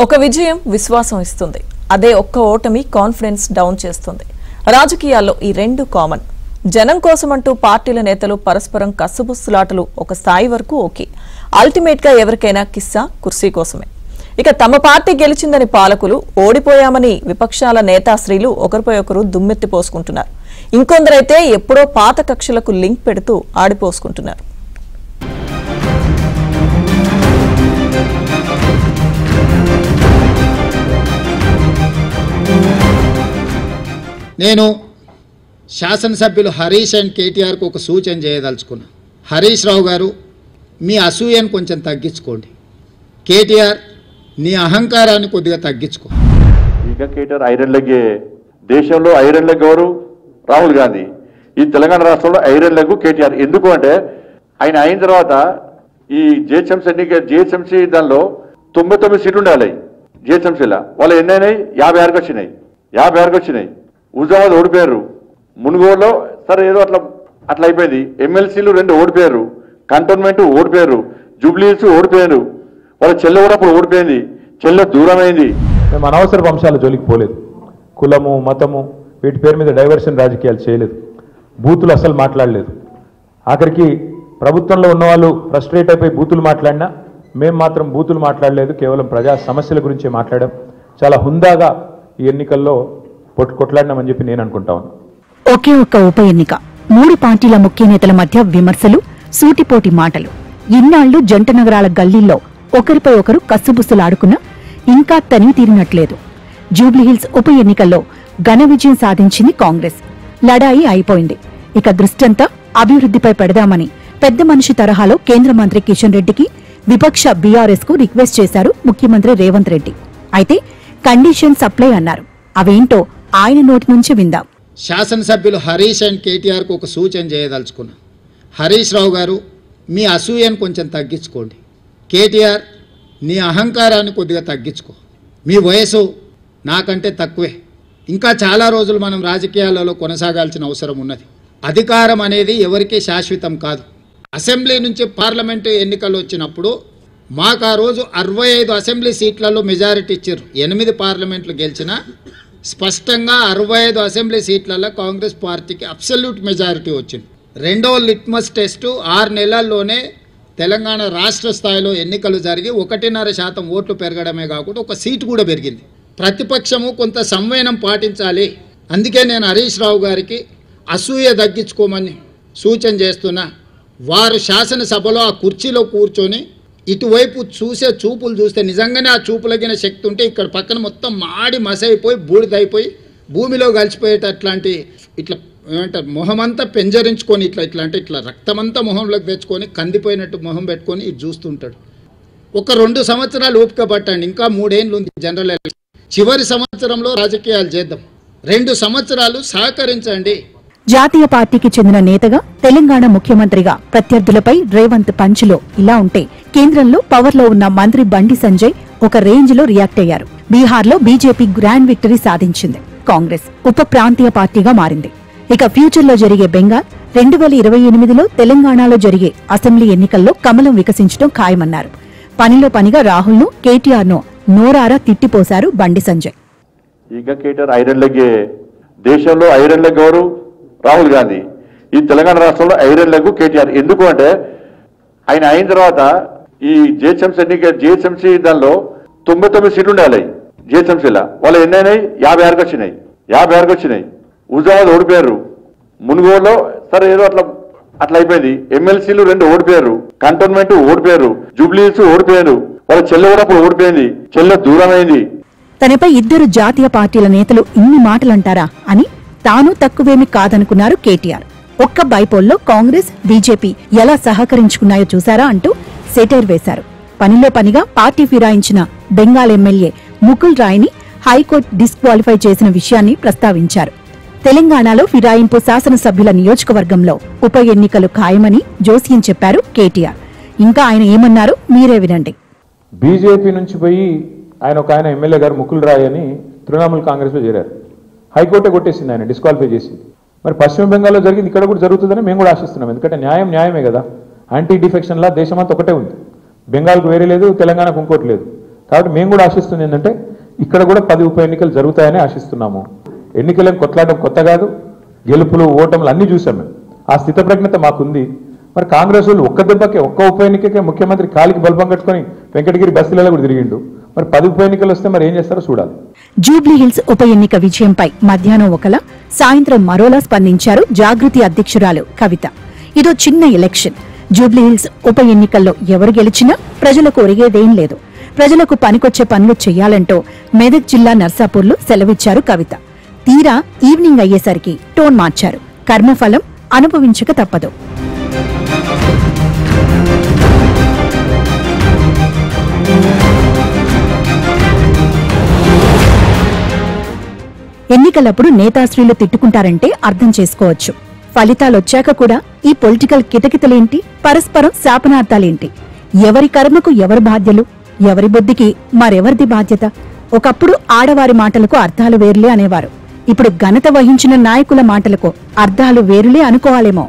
ఒక విజయం విశ్వాసం ఇస్తుంది, అదే ఒక్క ఓటమి కాన్ఫిడెన్స్ డౌన్ చేస్తుంది. రాజకీయాల్లో ఈ రెండు కామన్. జనం కోసమంటూ పార్టీల నేతలు పరస్పరం కసుబుస్సులాటలు ఒక స్థాయి వరకు ఓకే. అల్టిమేట్ గా ఎవరికైనా కిస్సా కుర్సీ కోసమే. ఇక తమ పార్టీ గెలిచిందని పాలకులు, ఓడిపోయామని విపక్షాల నేతాశ్రీలు ఒకరిపై ఒకరు దుమ్మెత్తి పోసుకుంటున్నారు. ఇంకొందరైతే ఎప్పుడో పాత కక్షలకు లింక్ పెడుతూ ఆడిపోసుకుంటున్నారు. నేను శాసనసభ్యులు హరీష్ అండ్ కేటీఆర్కు ఒక సూచన చేయదలుచుకున్నా. హరీష్ రావు గారు, మీ అసూయను కొంచెం తగ్గించుకోండి. కేటీఆర్, నీ అహంకారాన్ని కొద్దిగా తగ్గించుకో. ఇక కేటీఆర్ ఐరన్ లెగ్, దేశంలో ఐరన్ లెగ్ ఎవరు? రాహుల్ గాంధీ. ఈ తెలంగాణ రాష్ట్రంలో ఐరన్ లెగ్ కేటీఆర్. ఎందుకు అంటే ఆయన అయిన తర్వాత ఈ జిహెచ్ఎంసీ దానిలో 99 సీట్లు ఉండాలి. జిహెచ్ఎంసీలో వాళ్ళు ఎన్ని అయినాయి? 56 వచ్చినాయి. హుజాబాద్ ఓడిపోయారు. మునుగోడులో సరే ఏదో అట్లా అయిపోయింది. ఎమ్మెల్సీలు 2 ఓడిపోయారు. కంటోన్మెంట్ ఓడిపోయారు. జూబ్లీహిల్స్ ఓడిపోయారు. వాళ్ళ చెల్లె కూడా అప్పుడు ఓడిపోయింది. చెల్లె దూరమైంది. మేము అనవసరపు అంశాల జోలికి పోలేదు. కులము, మతము వీటి పేరు మీద డైవర్షన్ రాజకీయాలు చేయలేదు. బూతులు అసలు మాట్లాడలేదు. ఆఖరికి ప్రభుత్వంలో ఉన్నవాళ్ళు ఫ్రస్ట్రేట్ అయిపోయి బూతులు మాట్లాడినా మేము మాత్రం బూతులు మాట్లాడలేదు. కేవలం ప్రజా సమస్యల గురించే మాట్లాడాం. చాలా హుందాగా ఈ ఎన్నికల్లో కొట్లాడినామని చెప్పి నేను అనుకుంటా ఉన్నాను. ఒకే ఒక్క ఉప ఎన్నిక, 3 పార్టీల ముఖ్య నేతల మధ్య విమర్శలు, సూటిపోటి మాటలు. ఇన్నాళ్లు జంట నగరాల గల్లీల్లో ఒకరిపై ఒకరు కస్సుబుస్సులాడుకున్నా ఇంకా తనివి తీరినట్లేదు. జూబ్లీహిల్స్ ఉప ఎన్నికల్లో ఘన విజయం సాధించింది కాంగ్రెస్. లడాయి అయిపోయింది. ఇక దృష్టంతా అభివృద్ధిపై పెడదామని పెద్ద మనిషి తరహాలో కేంద్ర మంత్రి కిషన్ రెడ్డికి, విపక్ష బీఆర్ఎస్ కు రిక్వెస్ట్ చేశారు ముఖ్యమంత్రి రేవంత్ రెడ్డి. అయితే కండిషన్స్ అప్లై అన్నారు. అవేంటో ఆయన నోటి నుంచి విందాం. శాసనసభ్యులు హరీష్ అండ్ కేటీఆర్కు ఒక సూచన చేయదలుచుకున్నా. హరీష్ రావు గారు, మీ అసూయను కొంచెం తగ్గించుకోండి. కేటీఆర్, నీ అహంకారాన్ని కొద్దిగా తగ్గించుకో. మీ వయసు నాకంటే తక్కువే. ఇంకా చాలా రోజులు మనం రాజకీయాలలో కొనసాగాల్సిన అవసరం ఉన్నది. అధికారం అనేది ఎవరికీ శాశ్వతం కాదు. అసెంబ్లీ నుంచి పార్లమెంటు ఎన్నికలు వచ్చినప్పుడు మాకు ఆ రోజు 65 అసెంబ్లీ సీట్లలో మెజారిటీ ఇచ్చారు. 8 పార్లమెంట్లు గెలిచినా స్పష్టంగా 65 అసెంబ్లీ సీట్లలో కాంగ్రెస్ పార్టీకి అబ్సల్యూట్ మెజారిటీ వచ్చింది. రెండో లిట్మస్ టెస్టు 6 నెలల్లోనే తెలంగాణ రాష్ట్ర స్థాయిలో ఎన్నికలు జరిగి 1.5% ఓట్లు పెరగడమే కాకుండా ఒక సీటు కూడా పెరిగింది. ప్రతిపక్షము కొంత సంవయనం పాటించాలి. అందుకే నేను హరీష్ రావు గారికి అసూయ తగ్గించుకోమని సూచన చేస్తున్నా. వారు శాసనసభలో ఆ కుర్చీలో కూర్చొని ఇటువైపు చూసే చూపులు చూస్తే నిజంగానే ఆ చూపులగిన శక్తి ఉంటే ఇక్కడ పక్కన మొత్తం మాడి మసైపోయి బూడిదైపోయి భూమిలో కలిసిపోయేటట్లాంటి ఇట్లా ఏమంటారు మొహమంతా పెంజరించుకొని ఇట్లా రక్తమంతా మొహంలోకి తెచ్చుకొని కందిపోయినట్టు మొహం పెట్టుకొని ఇది చూస్తుంటాడు. ఒక 2 సంవత్సరాలు ఓపిక పట్టండి. ఇంకా 3 ఏళ్ళు ఉంది జనరల్ ఎలక్షన్. చివరి సంవత్సరంలో రాజకీయాలు చేద్దాం. 2 సంవత్సరాలు సహకరించండి. జాతీయ పార్టీకి చెందిన నేతగా, తెలంగాణ ముఖ్యమంత్రిగా ప్రత్యర్థులపై రేవంత్ పంచులో ఇలా ఉంటే, కేంద్రంలో పవర్లో ఉన్న మంత్రి బండి సంజయ్ ఒక రేంజ్ లో రియాక్ట్ అయ్యారు. బీహార్లో బీజేపీ గ్రాండ్ విక్టరీ సాధించింది. కాంగ్రెస్ ఉప ప్రాంతీయ పార్టీగా మారింది. ఇక ఫ్యూచర్లో జరిగే బెంగాల్, 2028లో తెలంగాణలో జరిగే అసెంబ్లీ ఎన్నికల్లో కమలం వికసించడం ఖాయమన్నారు. పనిలో పనిగా రాహుల్ను, కేటీఆర్ను నోరారా తిట్టిపోశారు బండి సంజయ్. ఇక కేటీఆర్ ఐరన్ లెగ్, దేశంలో ఐరన్ లెగ్ ఎవరు? రాహుల్ గాంధీ. ఈ తెలంగాణ రాష్ట్రంలో ఐరన్ లెగ్ కేటీఆర్. ఎందుకు అంటే ఆయన అయిన తర్వాత ఈ జిహెచ్ఎంసీ దానిలో 99 సీట్లు ఉండాలి. జిహెచ్ఎంసీలో వాళ్ళు ఎన్ని అయినాయి? 56 వచ్చినాయి. హుజాబాద్ ఓడిపోయారు. మునుగోడులో సరే ఏదో అట్లా అయిపోయింది. ఎమ్మెల్సీలు 2 ఓడిపోయారు. కంటోన్మెంట్ ఓడిపోయారు. జూబ్లీహిల్స్ ఓడిపోయారు. వాళ్ళ చెల్లె కూడా అప్పుడు ఓడిపోయింది. చెల్లె దూరమైంది. తనపై 2 జాతీయ పార్టీల నేతలు ఇన్ని మాటలంటారా అని తాను తక్కువేమీ కాదనుకున్నారు కేటీఆర్. ఒక్క బైపోల్లో కాంగ్రెస్, బీజేపీ ఎలా సహకరించుకున్నాయో చూశారా అంటూ సెటైర్ వేశారు. పనిలో పనిగా పార్టీ ఫిరాయించిన బెంగాల్ ఎమ్మెల్యే ముకుల్ రాయ్ని హైకోర్టు డిస్క్వాలిఫై చేసిన విషయాన్ని ప్రస్తావించారు. తెలంగాణలో ఫిరాయింపు శాసనసభ్యుల నియోజకవర్గంలో ఉప ఎన్నికలు ఖాయమని జోస్యం చెప్పారు కేటీఆర్. ఇంకా ఆయన ఏమన్నారో మీరే వినండి. బీజేపీ నుంచి పోయి ఆయన ఎమ్మెల్యే గారు ముకుల్ రాయ్ అని తృణమూల్ కాంగ్రెస్లో చేరారు. హైకోర్టే కొట్టేసింది, ఆయన డిస్క్వాలిఫై చేసింది. మరి పశ్చిమ బెంగాల్లో జరిగింది, ఇక్కడ కూడా జరుగుతుందని మేము కూడా ఆశిస్తున్నాం. ఎందుకంటే న్యాయమే కదా. యాంటీ డిఫెక్షన్ లా దేశమంతా ఒకటే ఉంది. బెంగాల్కు వేరే లేదు, తెలంగాణకు ఇంకోటి లేదు. కాబట్టి మేము కూడా ఆశిస్తుంది ఏంటంటే ఇక్కడ కూడా 10 ఉప ఎన్నికలు జరుగుతాయని ఆశిస్తున్నాము. ఎన్నికలను కొట్లాడడం కొత్త కాదు, గెలుపులు ఓటములు అన్నీ చూసాం మేము. ఆ స్థితప్రజ్ఞత మాకుంది. మరి కాంగ్రెస్ వాళ్ళు ఒక్క దెబ్బకే ఒక్క ఉప ఎన్నికకే ముఖ్యమంత్రి కాలికి బల్బం కట్టుకొని వెంకటగిరి బస్తీలలో కూడా తిరిగిండు. మరి 10 ఉప ఎన్నికలు వస్తే మరి ఏం చేస్తారో చూడాలి. జూబ్లీహిల్స్ ఉప ఎన్నిక విజయంపై మధ్యాహ్నం ఒకలా సాయంత్రం మరోలా స్పందించారు జాగృతి అధ్యక్షురాలు కవిత. ఇదో చిన్న ఎలక్షన్. జూబ్లీహిల్స్ ఉప ఎన్నికల్లో ఎవరు గెలిచినా ప్రజలకు ఒరిగేదేం లేదు. ప్రజలకు పనికొచ్చే పనులు చెయ్యాలంటూ మెదక్ జిల్లా నర్సాపూర్లో సెలవిచ్చారు కవిత. తీరా ఈవినింగ్ అయ్యేసరికి టోన్ మార్చారు. కర్మఫలం అనుభవించక తప్పదు. ఎన్నికలప్పుడు నేతాశ్రీలు తిట్టుకుంటారంటే అర్థం చేసుకోవచ్చు. ఫలితాలొచ్చాక కూడా ఈ పొలిటికల్ కితకితలేంటి, పరస్పరం శాపనార్థాలేంటి? ఎవరి కర్మకు ఎవరు బాధ్యులు, ఎవరి బుద్ధికి మరెవరిది బాధ్యత? ఒకప్పుడు ఆడవారి మాటలకు అర్థాలు వేరులే అనేవారు. ఇప్పుడు ఘనత వహించిన నాయకుల మాటలకు అర్థాలు వేరులే అనుకోవాలేమో.